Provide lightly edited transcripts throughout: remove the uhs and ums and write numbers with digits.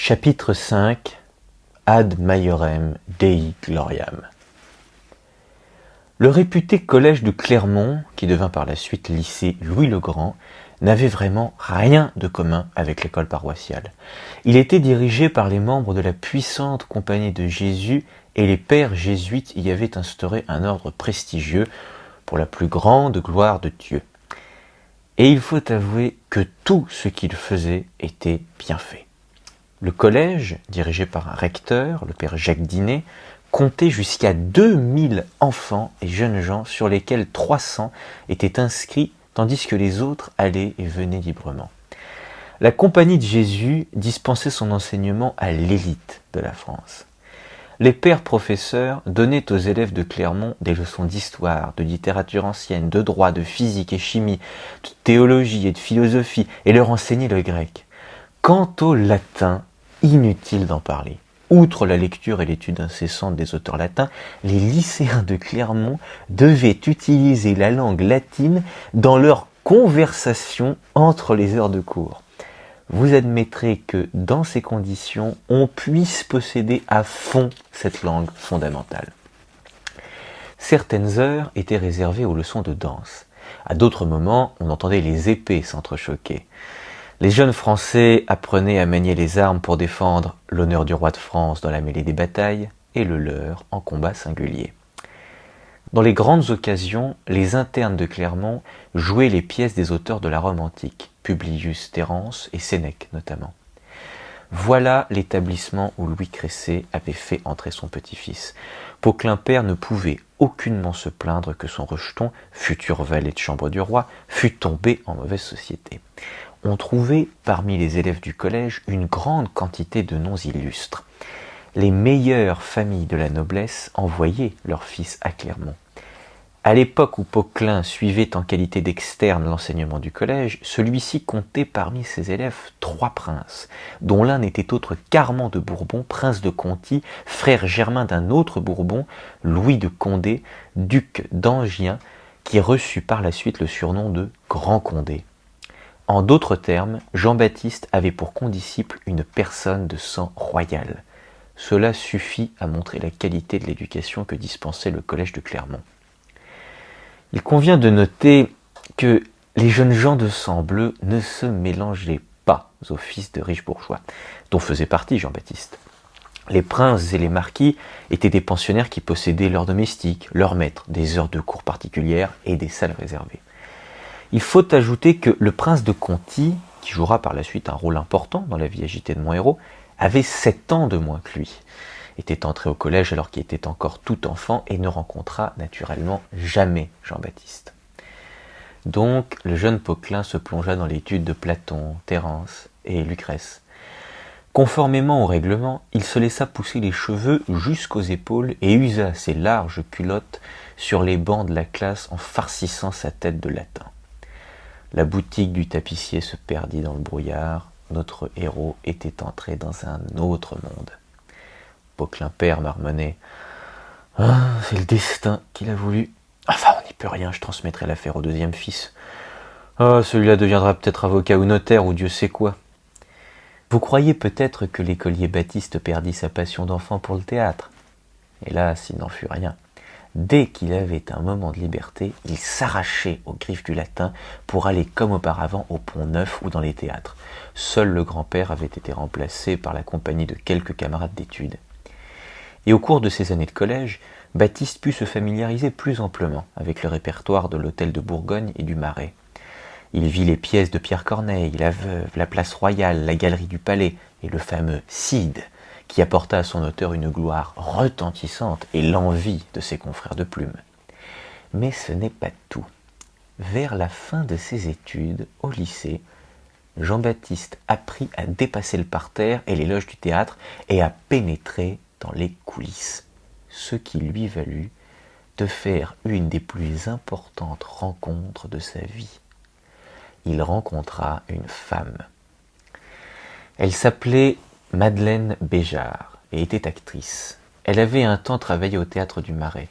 Chapitre 5 Ad Maiorem Dei Gloriam. Le réputé collège de Clermont, qui devint par la suite lycée Louis-le-Grand, n'avait vraiment rien de commun avec l'école paroissiale. Il était dirigé par les membres de la puissante Compagnie de Jésus et les pères jésuites y avaient instauré un ordre prestigieux pour la plus grande gloire de Dieu. Et il faut avouer que tout ce qu'il faisait était bien fait. Le collège, dirigé par un recteur, le père Jacques Dinet, comptait jusqu'à 2000 enfants et jeunes gens sur lesquels 300 étaient inscrits tandis que les autres allaient et venaient librement. La Compagnie de Jésus dispensait son enseignement à l'élite de la France. Les pères professeurs donnaient aux élèves de Clermont des leçons d'histoire, de littérature ancienne, de droit, de physique et chimie, de théologie et de philosophie, et leur enseignaient le grec. Quant au latin, inutile d'en parler. Outre la lecture et l'étude incessante des auteurs latins, les lycéens de Clermont devaient utiliser la langue latine dans leur conversation entre les heures de cours. Vous admettrez que, dans ces conditions, on puisse posséder à fond cette langue fondamentale. Certaines heures étaient réservées aux leçons de danse. À d'autres moments, on entendait les épées s'entrechoquer. Les jeunes Français apprenaient à manier les armes pour défendre l'honneur du roi de France dans la mêlée des batailles et le leur en combat singulier. Dans les grandes occasions, les internes de Clermont jouaient les pièces des auteurs de la Rome antique, Publius Terence et Sénèque notamment. Voilà l'établissement où Louis Cresset avait fait entrer son petit-fils. Poquelin père ne pouvait aucunement se plaindre que son rejeton, futur valet de chambre du roi, fût tombé en mauvaise société. On trouvait parmi les élèves du collège une grande quantité de noms illustres. Les meilleures familles de la noblesse envoyaient leurs fils à Clermont. À l'époque où Poquelin suivait en qualité d'externe l'enseignement du collège, celui-ci comptait parmi ses élèves 3 princes, dont l'un n'était autre qu'Armand de Bourbon, prince de Conti, frère germain d'un autre Bourbon, Louis de Condé, duc d'Enghien, qui reçut par la suite le surnom de Grand Condé. En d'autres termes, Jean-Baptiste avait pour condisciple une personne de sang royal. Cela suffit à montrer la qualité de l'éducation que dispensait le collège de Clermont. Il convient de noter que les jeunes gens de sang bleu ne se mélangeaient pas aux fils de riches bourgeois, dont faisait partie Jean-Baptiste. Les princes et les marquis étaient des pensionnaires qui possédaient leurs domestiques, leurs maîtres, des heures de cours particulières et des salles réservées. Il faut ajouter que le prince de Conti, qui jouera par la suite un rôle important dans la vie agitée de mon héros, avait 7 ans de moins que lui, était entré au collège alors qu'il était encore tout enfant et ne rencontra naturellement jamais Jean-Baptiste. Donc le jeune Poquelin se plongea dans l'étude de Platon, Terence et Lucrèce. Conformément au règlement, il se laissa pousser les cheveux jusqu'aux épaules et usa ses larges culottes sur les bancs de la classe en farcissant sa tête de latin. La boutique du tapissier se perdit dans le brouillard. Notre héros était entré dans un autre monde. Poquelin père marmonnait. « Ah, c'est le destin qu'il a voulu. Enfin, on n'y peut rien, je transmettrai l'affaire au deuxième fils. Ah, celui-là deviendra peut-être avocat ou notaire ou Dieu sait quoi. » Vous croyez peut-être que l'écolier Baptiste perdit sa passion d'enfant pour le théâtre. Hélas, il n'en fut rien. Dès qu'il avait un moment de liberté, il s'arrachait aux griffes du latin pour aller comme auparavant au Pont-Neuf ou dans les théâtres. Seul le grand-père avait été remplacé par la compagnie de quelques camarades d'études. Et au cours de ces années de collège, Baptiste put se familiariser plus amplement avec le répertoire de l'Hôtel de Bourgogne et du Marais. Il vit les pièces de Pierre Corneille, La Veuve, la Place Royale, la Galerie du Palais et le fameux Cide, qui apporta à son auteur une gloire retentissante et l'envie de ses confrères de plume. Mais ce n'est pas tout. Vers la fin de ses études au lycée, Jean-Baptiste apprit à dépasser le parterre et les loges du théâtre et à pénétrer dans les coulisses, ce qui lui valut de faire une des plus importantes rencontres de sa vie. Il rencontra une femme. Elle s'appelait Madeleine Béjart et était actrice. Elle avait un temps travaillé au théâtre du Marais.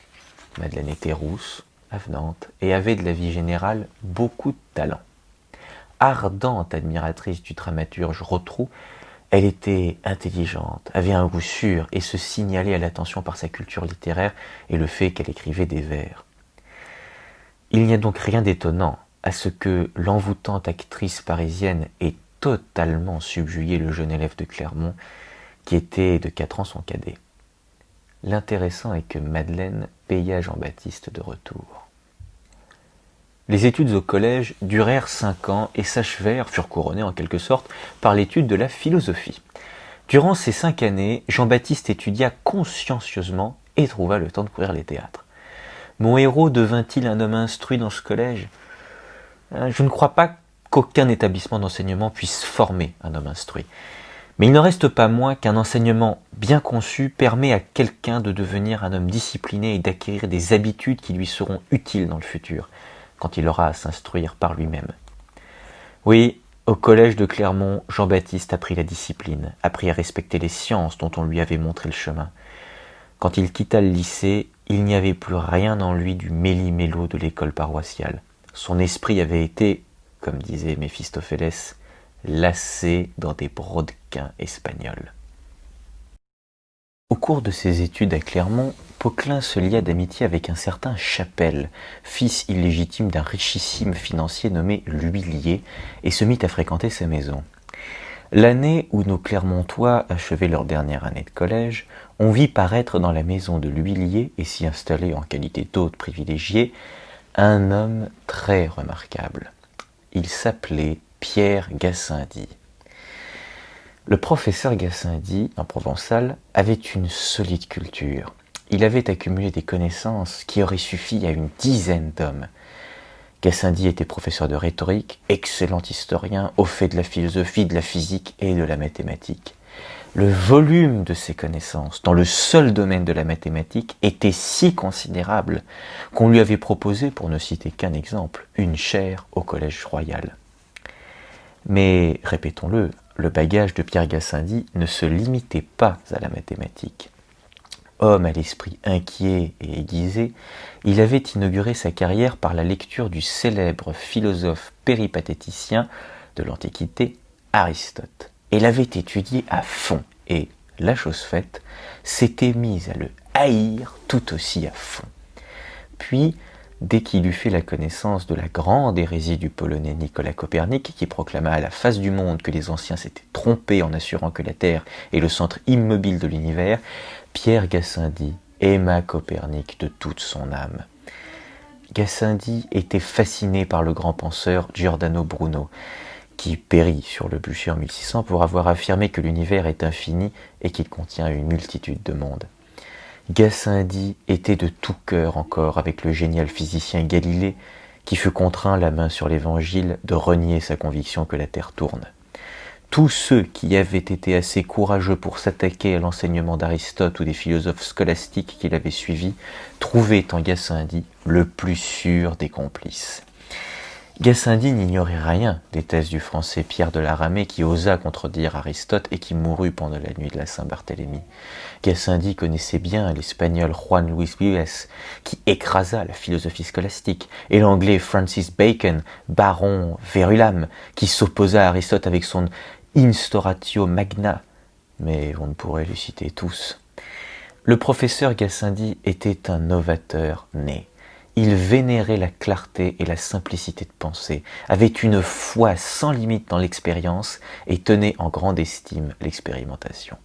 Madeleine était rousse, avenante et avait de la vie générale beaucoup de talent. Ardente admiratrice du dramaturge Rotrou, Elle était intelligente, avait un goût sûr et se signalait à l'attention par sa culture littéraire et le fait qu'elle écrivait des vers. Il n'y a donc rien d'étonnant à ce que l'envoûtante actrice parisienne ait totalement subjugué le jeune élève de Clermont, qui était de 4 ans son cadet. L'intéressant est que Madeleine paya Jean-Baptiste de retour. Les études au collège durèrent 5 ans et furent couronnées en quelque sorte, par l'étude de la philosophie. Durant ces 5 années, Jean-Baptiste étudia consciencieusement et trouva le temps de courir les théâtres. Mon héros devint-il un homme instruit dans ce collège ? Je ne crois pas qu'aucun établissement d'enseignement puisse former un homme instruit. Mais il n'en reste pas moins qu'un enseignement bien conçu permet à quelqu'un de devenir un homme discipliné et d'acquérir des habitudes qui lui seront utiles dans le futur, quand il aura à s'instruire par lui-même. Oui, au collège de Clermont, Jean-Baptiste apprit la discipline, apprit à respecter les sciences dont on lui avait montré le chemin. Quand il quitta le lycée, il n'y avait plus rien en lui du méli-mélo de l'école paroissiale. Son esprit avait été, comme disait Méphistophélès, lassé dans des brodequins espagnols. Au cours de ses études à Clermont, Poquelin se lia d'amitié avec un certain Chapelle, fils illégitime d'un richissime financier nommé l'Huillier, et se mit à fréquenter sa maison. L'année où nos Clermontois achevaient leur dernière année de collège, on vit paraître dans la maison de l'Huillier, et s'y installer en qualité d'hôte privilégié, un homme très remarquable. Il s'appelait Pierre Gassendi. Le professeur Gassendi, en provençal, avait une solide culture. Il avait accumulé des connaissances qui auraient suffi à une dizaine d'hommes. Gassendi était professeur de rhétorique, excellent historien, au fait de la philosophie, de la physique et de la mathématique. Le volume de ses connaissances dans le seul domaine de la mathématique était si considérable qu'on lui avait proposé, pour ne citer qu'un exemple, une chaire au Collège royal. Mais, répétons-le, le bagage de Pierre Gassendi ne se limitait pas à la mathématique. Homme à l'esprit inquiet et aiguisé, il avait inauguré sa carrière par la lecture du célèbre philosophe péripatéticien de l'Antiquité, Aristote, et l'avait étudié à fond, et, la chose faite, s'était mis à le haïr tout aussi à fond. Puis, dès qu'il eut fait la connaissance de la grande hérésie du Polonais Nicolas Copernic, qui proclama à la face du monde que les anciens s'étaient trompés en assurant que la Terre est le centre immobile de l'univers, Pierre Gassendi aima Copernic de toute son âme. Gassendi était fasciné par le grand penseur Giordano Bruno, qui périt sur le bûcher en 1600 pour avoir affirmé que l'univers est infini et qu'il contient une multitude de mondes. Gassendi était de tout cœur encore avec le génial physicien Galilée, qui fut contraint, la main sur l'Évangile, de renier sa conviction que la Terre tourne. Tous ceux qui avaient été assez courageux pour s'attaquer à l'enseignement d'Aristote ou des philosophes scolastiques qu'il avait suivis trouvaient en Gassendi le plus sûr des complices. Gassendi n'ignorait rien des thèses du français Pierre de la Ramée, qui osa contredire Aristote et qui mourut pendant la nuit de la Saint-Barthélemy. Gassendi connaissait bien l'espagnol Juan Luis Vives, qui écrasa la philosophie scolastique, et l'anglais Francis Bacon, baron Verulam, qui s'opposa à Aristote avec son Instauratio Magna, mais on ne pourrait les citer tous. Le professeur Gassendi était un novateur né. Il vénérait la clarté et la simplicité de pensée, avait une foi sans limite dans l'expérience et tenait en grande estime l'expérimentation.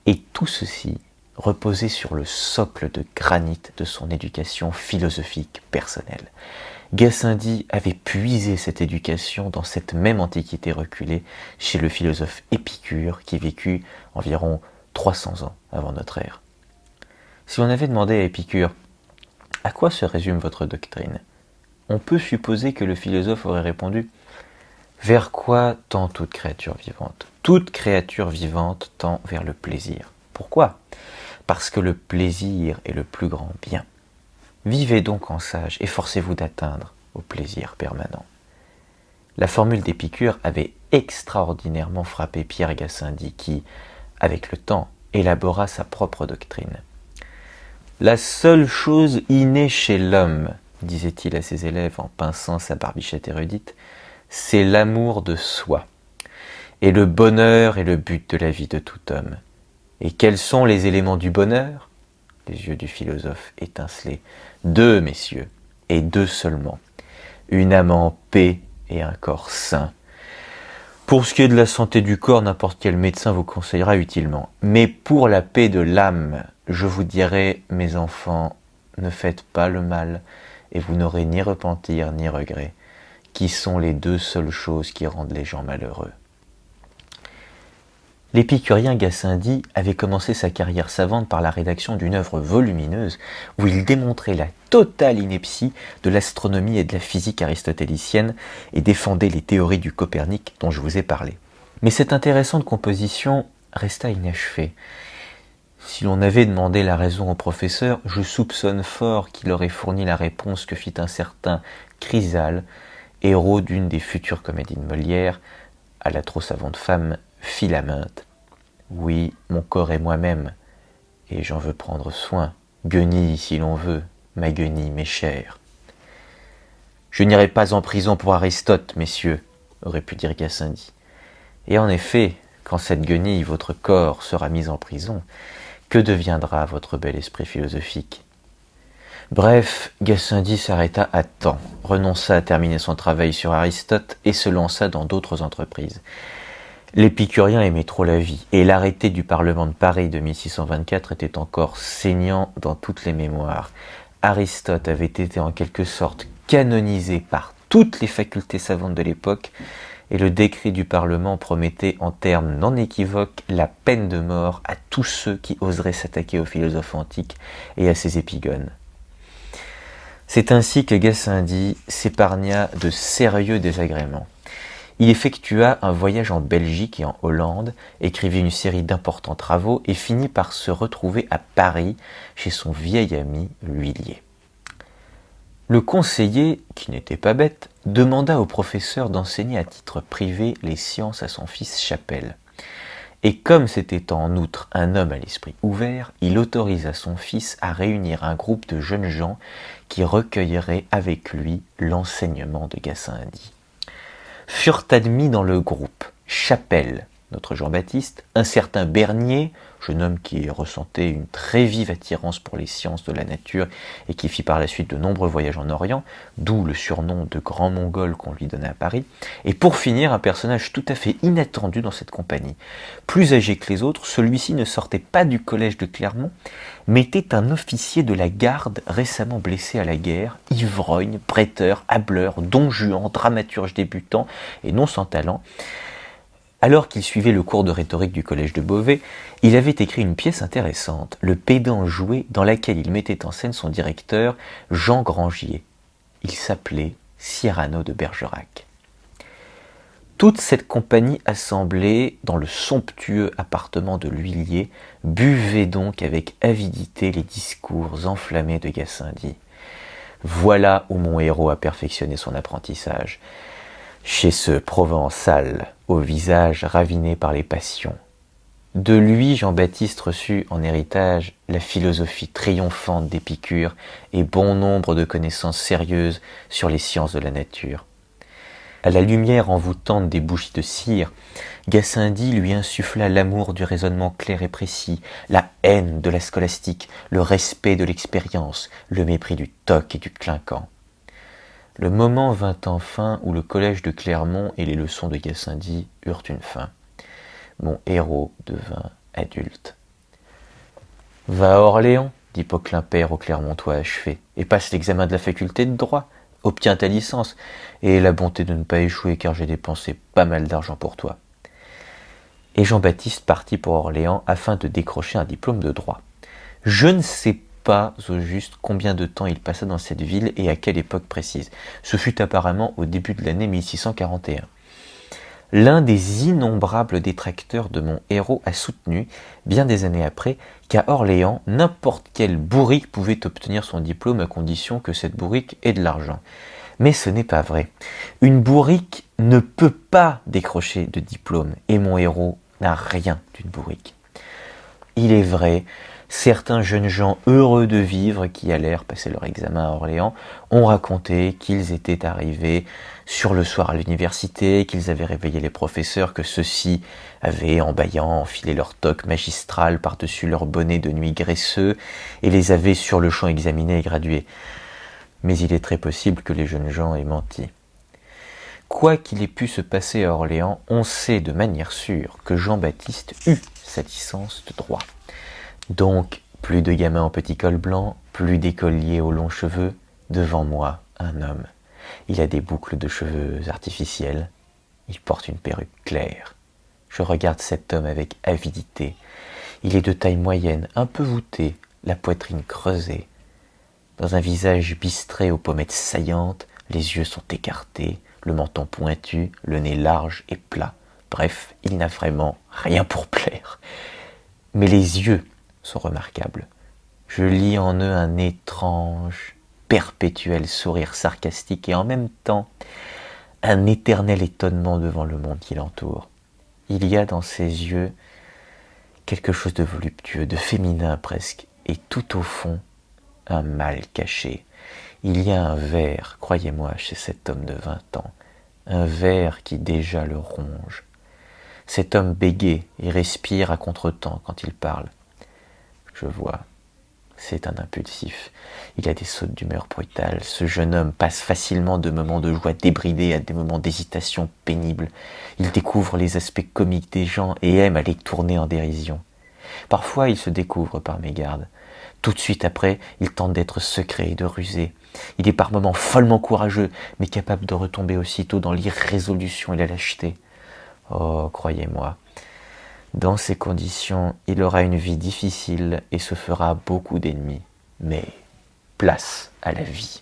Et tout ceci reposait sur le socle de granit de son éducation philosophique personnelle. Gassendi avait puisé cette éducation dans cette même antiquité reculée chez le philosophe Épicure qui vécut environ 300 ans avant notre ère. Si on avait demandé à Épicure « À quoi se résume votre doctrine ?» on peut supposer que le philosophe aurait répondu « Vers quoi tend toute créature vivante ? Toute créature vivante tend vers le plaisir. Pourquoi ? Parce que le plaisir est le plus grand bien. Vivez donc en sage, efforcez-vous d'atteindre au plaisir permanent. » La formule d'Épicure avait extraordinairement frappé Pierre Gassendi qui, avec le temps, élabora sa propre doctrine. La seule chose innée chez l'homme, disait-il à ses élèves en pinçant sa barbichette érudite, c'est l'amour de soi. Et le bonheur est le but de la vie de tout homme. Et quels sont les éléments du bonheur ? Les yeux du philosophe étincelaient. 2, messieurs, et 2 seulement. Une âme en paix et un corps sain. Pour ce qui est de la santé du corps, n'importe quel médecin vous conseillera utilement. Mais pour la paix de l'âme, je vous dirai, mes enfants, ne faites pas le mal, et vous n'aurez ni repentir ni regret, qui sont les 2 seules choses qui rendent les gens malheureux. L'épicurien Gassendi avait commencé sa carrière savante par la rédaction d'une œuvre volumineuse où il démontrait la totale ineptie de l'astronomie et de la physique aristotélicienne et défendait les théories du Copernic dont je vous ai parlé. Mais cette intéressante composition resta inachevée. Si l'on avait demandé la raison au professeur, je soupçonne fort qu'il aurait fourni la réponse que fit un certain Chrysale, héros d'une des futures comédies de Molière, à la trop savante femme Philaminte. Oui, mon corps est moi-même, et j'en veux prendre soin. Guenille, si l'on veut, ma guenille m'est chère. Je n'irai pas en prison pour Aristote, messieurs, aurait pu dire Gassendi. Et en effet, quand cette guenille, votre corps, sera mise en prison, que deviendra votre bel esprit philosophique ? Bref, Gassendi s'arrêta à temps, renonça à terminer son travail sur Aristote et se lança dans d'autres entreprises. L'épicurien aimait trop la vie, et l'arrêté du Parlement de Paris de 1624 était encore saignant dans toutes les mémoires. Aristote avait été en quelque sorte canonisé par toutes les facultés savantes de l'époque, et le décret du Parlement promettait en termes non équivoques la peine de mort à tous ceux qui oseraient s'attaquer aux philosophes antiques et à ses épigones. C'est ainsi que Gassendi s'épargna de sérieux désagréments. Il effectua un voyage en Belgique et en Hollande, écrivit une série d'importants travaux et finit par se retrouver à Paris chez son vieil ami l'huilier. Le conseiller, qui n'était pas bête, demanda au professeur d'enseigner à titre privé les sciences à son fils Chapelle. Et comme c'était en outre un homme à l'esprit ouvert, il autorisa son fils à réunir un groupe de jeunes gens qui recueilleraient avec lui l'enseignement de Gassendi. Furent admis dans le groupe Chapelle, notre Jean-Baptiste, un certain Bernier, jeune homme qui ressentait une très vive attirance pour les sciences de la nature et qui fit par la suite de nombreux voyages en Orient, d'où le surnom de Grand Mongol qu'on lui donna à Paris, et pour finir un personnage tout à fait inattendu dans cette compagnie. Plus âgé que les autres, celui-ci ne sortait pas du collège de Clermont, mais était un officier de la garde récemment blessé à la guerre, ivrogne, prêteur, hâbleur, don Juan, dramaturge débutant et non sans talent. Alors qu'il suivait le cours de rhétorique du collège de Beauvais, il avait écrit une pièce intéressante, Le Pédant joué, dans laquelle il mettait en scène son directeur, Jean Grangier. Il s'appelait Cyrano de Bergerac. Toute cette compagnie assemblée dans le somptueux appartement de l'huilier buvait donc avec avidité les discours enflammés de Gassendi. Voilà où mon héros a perfectionné son apprentissage. Chez ce Provençal, au visage raviné par les passions. De lui, Jean-Baptiste reçut en héritage la philosophie triomphante d'Épicure et bon nombre de connaissances sérieuses sur les sciences de la nature. À la lumière envoûtante des bougies de cire, Gassendi lui insuffla l'amour du raisonnement clair et précis, la haine de la scolastique, le respect de l'expérience, le mépris du toc et du clinquant. Le moment vint enfin où le collège de Clermont et les leçons de Gassendi eurent une fin. Mon héros devint adulte. « Va à Orléans, dit Poquelin père au Clermontois achevé, et passe l'examen de la faculté de droit. Obtiens ta licence, et aie la bonté de ne pas échouer, car j'ai dépensé pas mal d'argent pour toi. » Et Jean-Baptiste partit pour Orléans afin de décrocher un diplôme de droit. Je ne sais pas au juste combien de temps il passa dans cette ville et à quelle époque précise. Ce fut apparemment au début de l'année 1641. L'un des innombrables détracteurs de mon héros a soutenu, bien des années après, qu'à Orléans, n'importe quel bourrique pouvait obtenir son diplôme à condition que cette bourrique ait de l'argent. Mais ce n'est pas vrai. Une bourrique ne peut pas décrocher de diplôme, et mon héros n'a rien d'une bourrique. Il est vrai Certains jeunes gens heureux de vivre qui allèrent passer leur examen à Orléans ont raconté qu'ils étaient arrivés sur le soir à l'université, qu'ils avaient réveillé les professeurs, que ceux-ci avaient, en bâillant, enfilé leur toque magistrale par-dessus leur bonnet de nuit graisseux et les avaient sur le champ examinés et gradués. Mais il est très possible que les jeunes gens aient menti. Quoi qu'il ait pu se passer à Orléans, on sait de manière sûre que Jean-Baptiste eut sa licence de droit. Donc, plus de gamins en petit col blanc, plus d'écoliers aux longs cheveux, devant moi, un homme. Il a des boucles de cheveux artificielles, il porte une perruque claire. Je regarde cet homme avec avidité. Il est de taille moyenne, un peu voûté, la poitrine creusée. Dans un visage bistré aux pommettes saillantes, les yeux sont écartés, le menton pointu, le nez large et plat. Bref, il n'a vraiment rien pour plaire. Mais les yeux sont remarquables. Je lis en eux un étrange, perpétuel sourire sarcastique et en même temps un éternel étonnement devant le monde qui l'entoure. Il y a dans ses yeux quelque chose de voluptueux, de féminin presque, et tout au fond, un mal caché. Il y a un ver, croyez-moi, chez cet homme de 20 ans, un ver qui déjà le ronge. Cet homme bégaie et respire à contretemps quand il parle. Je vois, c'est un impulsif. Il a des sautes d'humeur brutales. Ce jeune homme passe facilement de moments de joie débridés à des moments d'hésitation pénible. Il découvre les aspects comiques des gens et aime à les tourner en dérision. Parfois, il se découvre par mégarde. Tout de suite après, il tente d'être secret et de ruser. Il est par moments follement courageux, mais capable de retomber aussitôt dans l'irrésolution et la lâcheté. Oh, croyez-moi, dans ces conditions, il aura une vie difficile et se fera beaucoup d'ennemis. Mais place à la vie.